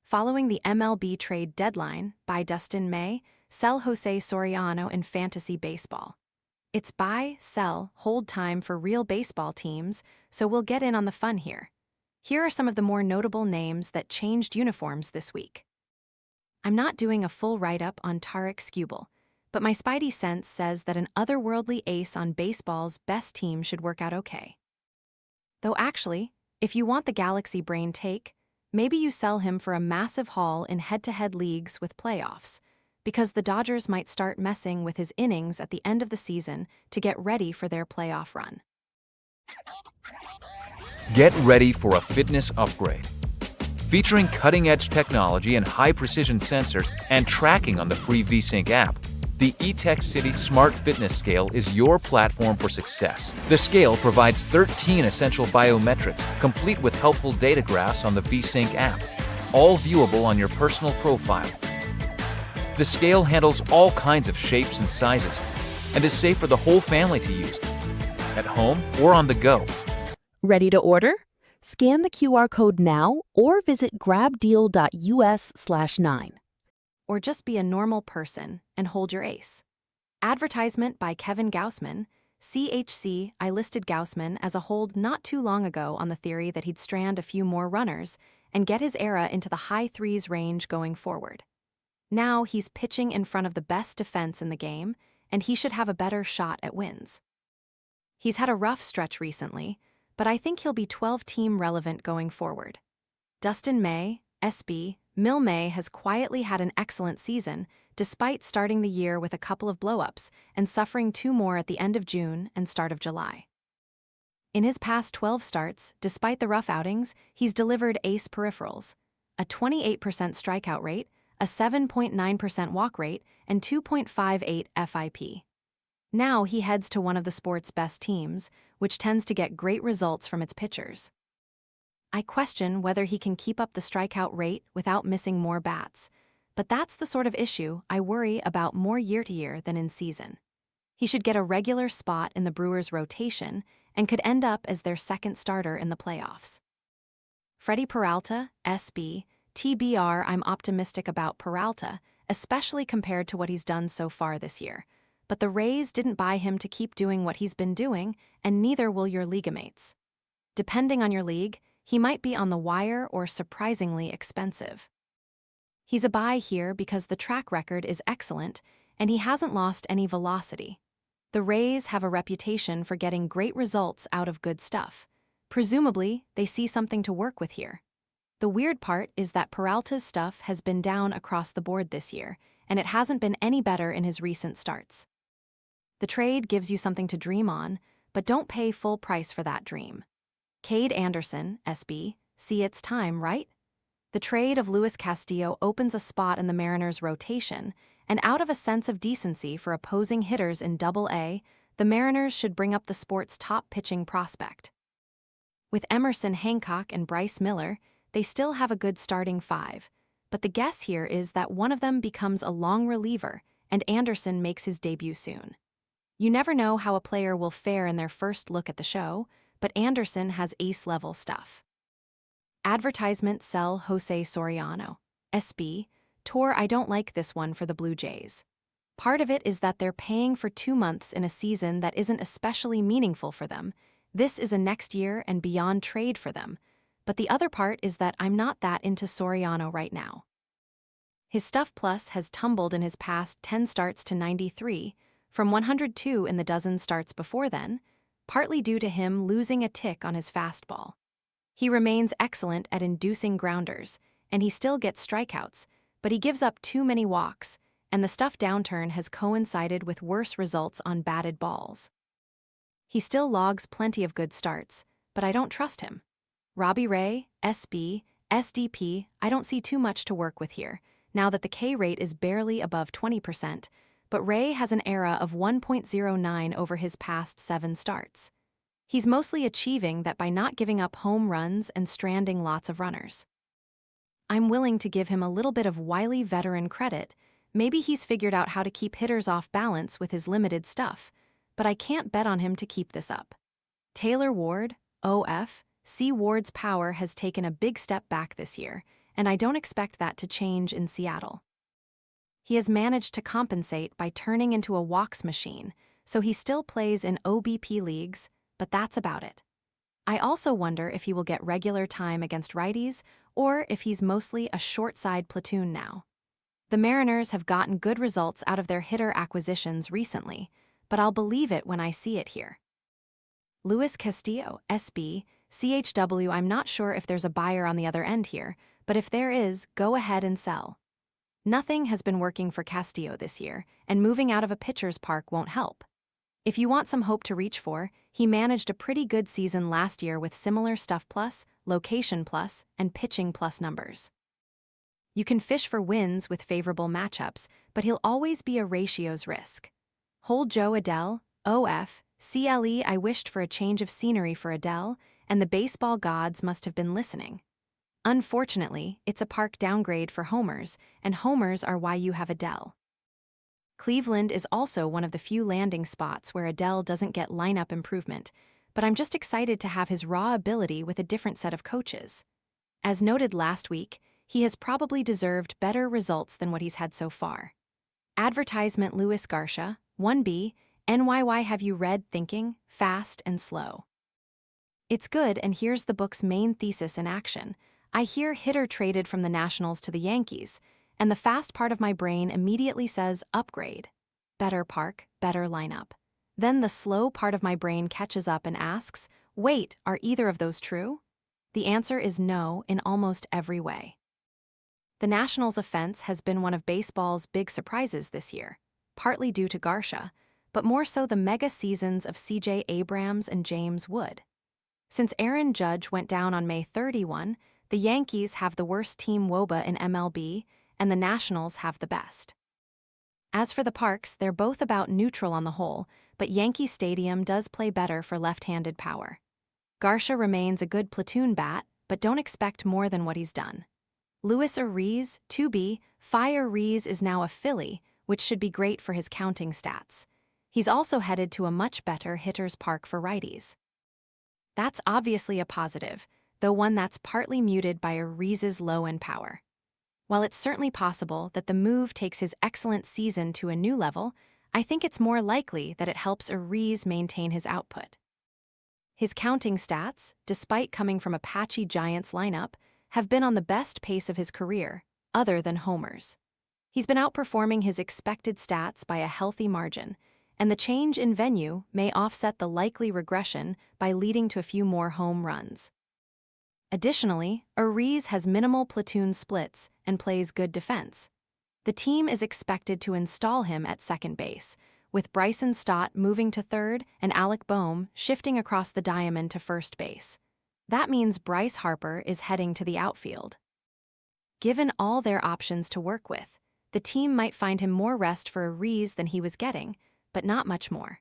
Following the MLB trade deadline by Dustin May, sell José Soriano in fantasy baseball. It's buy, sell, hold time for real baseball teams, so we'll get in on the fun here. Here are some of the more notable names that changed uniforms this week. I'm not doing a full write-up on Tarik Skubal, but my spidey sense says that an otherworldly ace on baseball's best team should work out okay. Though actually, if you want the galaxy brain take, maybe you sell him for a massive haul in head-to-head leagues with playoffs, because the Dodgers might start messing with his innings at the end of the season to get ready for their playoff run. Get ready for a fitness upgrade. Featuring cutting-edge technology and high-precision sensors and tracking on the free VSync app, the eTech City Smart Fitness Scale is your platform for success. The scale provides 13 essential biometrics, complete with helpful data graphs on the VSync app, all viewable on your personal profile. The scale handles all kinds of shapes and sizes and is safe for the whole family to use, at home or on the go. Ready to order? Scan the QR code now or visit grabdeal.us/9. Or just be a normal person and hold your ace. Advertisement by Kevin Gaussman, CHC. I listed Gaussman as a hold not too long ago on the theory that he'd strand a few more runners and get his era into the high threes range going forward. Now he's pitching in front of the best defense in the game, and he should have a better shot at wins. He's had a rough stretch recently, but I think he'll be 12-team relevant going forward. Dustin May, SB. May has quietly had an excellent season, despite starting the year with a couple of blow-ups and suffering 2 more at the end of June and start of July. In his past 12 starts, despite the rough outings, he's delivered ace peripherals, a 28% strikeout rate, a 7.9% walk rate, and 2.58 FIP. Now he heads to one of the sport's best teams, which tends to get great results from its pitchers. I question whether he can keep up the strikeout rate without missing more bats, but that's the sort of issue I worry about more year to year than in season. He should get a regular spot in the Brewers' rotation and could end up as their second starter in the playoffs. Freddie Peralta, SB. TBR. I'm optimistic about Peralta, especially compared to what he's done so far this year, but the Rays didn't buy him to keep doing what he's been doing, and neither will your leaguemates. Depending on your league, he might be on the wire or surprisingly expensive. He's a buy here because the track record is excellent and he hasn't lost any velocity. The Rays have a reputation for getting great results out of good stuff. Presumably, they see something to work with here. The weird part is that Peralta's stuff has been down across the board this year, and it hasn't been any better in his recent starts. The trade gives you something to dream on, but don't pay full price for that dream. Cade Anderson, SB. See, it's time, right? The trade of Luis Castillo opens a spot in the Mariners' rotation, and out of a sense of decency for opposing hitters in Double-A, the Mariners should bring up the sport's top pitching prospect. With Emerson Hancock and Bryce Miller, they still have a good starting 5, but the guess here is that one of them becomes a long reliever and Anderson makes his debut soon. You never know how a player will fare in their first look at the show, but Anderson has ace-level stuff. Advertisement sell José Soriano, SB. Tor. I don't like this one for the Blue Jays. Part of it is that they're paying for 2 months in a season that isn't especially meaningful for them. This is a next year and beyond trade for them. But the other part is that I'm not that into Soriano right now. His stuff plus has tumbled in his past 10 starts to 93, from 102 in the dozen starts before then, partly due to him losing a tick on his fastball. He remains excellent at inducing grounders, and he still gets strikeouts, but he gives up too many walks, and the stuff downturn has coincided with worse results on batted balls. He still logs plenty of good starts, but I don't trust him. Robbie Ray, SB. SDP. I don't see too much to work with here, now that the K rate is barely above 20%, but Ray has an ERA of 1.09 over his past 7 starts. He's mostly achieving that by not giving up home runs and stranding lots of runners. I'm willing to give him a little bit of wily veteran credit. Maybe he's figured out how to keep hitters off balance with his limited stuff, but I can't bet on him to keep this up. Taylor Ward, OF. C. Ward's power has taken a big step back this year, and I don't expect that to change in Seattle. He has managed to compensate by turning into a walks machine, so he still plays in OBP leagues, but that's about it. I also wonder if he will get regular time against righties or if he's mostly a short-side platoon now. The Mariners have gotten good results out of their hitter acquisitions recently, but I'll believe it when I see it here. Luis Castillo, SB, CHW. I'm not sure if there's a buyer on the other end here, but if there is, go ahead and sell. Nothing has been working for Castillo this year, and moving out of a pitcher's park won't help. If you want some hope to reach for, he managed a pretty good season last year with similar stuff plus, location plus, and pitching plus numbers. You can fish for wins with favorable matchups, but he'll always be a ratios risk. Hold Joe Adele, OF, CLE. I wished for a change of scenery for Adele, and the baseball gods must have been listening. Unfortunately, it's a park downgrade for homers, and homers are why you have Adele. Cleveland is also one of the few landing spots where Adele doesn't get lineup improvement, but I'm just excited to have his raw ability with a different set of coaches. As noted last week, he has probably deserved better results than what he's had so far. Advertisement Luis Garcia, 1B, NYY. Have you read Thinking, Fast and Slow? It's good, and here's the book's main thesis in action. I hear hitter traded from the Nationals to the Yankees, and the fast part of my brain immediately says upgrade. Better park, better lineup. Then the slow part of my brain catches up and asks, wait, are either of those true? The answer is no in almost every way. The Nationals' offense has been one of baseball's big surprises this year, partly due to Garcia, but more so the mega seasons of C.J. Abrams and James Wood. Since Aaron Judge went down on May 31, the Yankees have the worst team WOBA in MLB, and the Nationals have the best. As for the parks, they're both about neutral on the whole, but Yankee Stadium does play better for left-handed power. Garcia remains a good platoon bat, but don't expect more than what he's done. Luis Ariz, 2B, Fire Rees is now a Philly, which should be great for his counting stats. He's also headed to a much better hitter's park for righties. That's obviously a positive, though one that's partly muted by Ariz's low-end power. While it's certainly possible that the move takes his excellent season to a new level, I think it's more likely that it helps Ariz maintain his output. His counting stats, despite coming from a patchy Giants lineup, have been on the best pace of his career, other than homers. He's been outperforming his expected stats by a healthy margin, and the change in venue may offset the likely regression by leading to a few more home runs. Additionally, Ariz has minimal platoon splits and plays good defense. The team is expected to install him at second base, with Bryson Stott moving to third and Alec Boehm shifting across the diamond to first base. That means Bryce Harper is heading to the outfield. Given all their options to work with, the team might find him more rest for Ariz than he was getting, but not much more.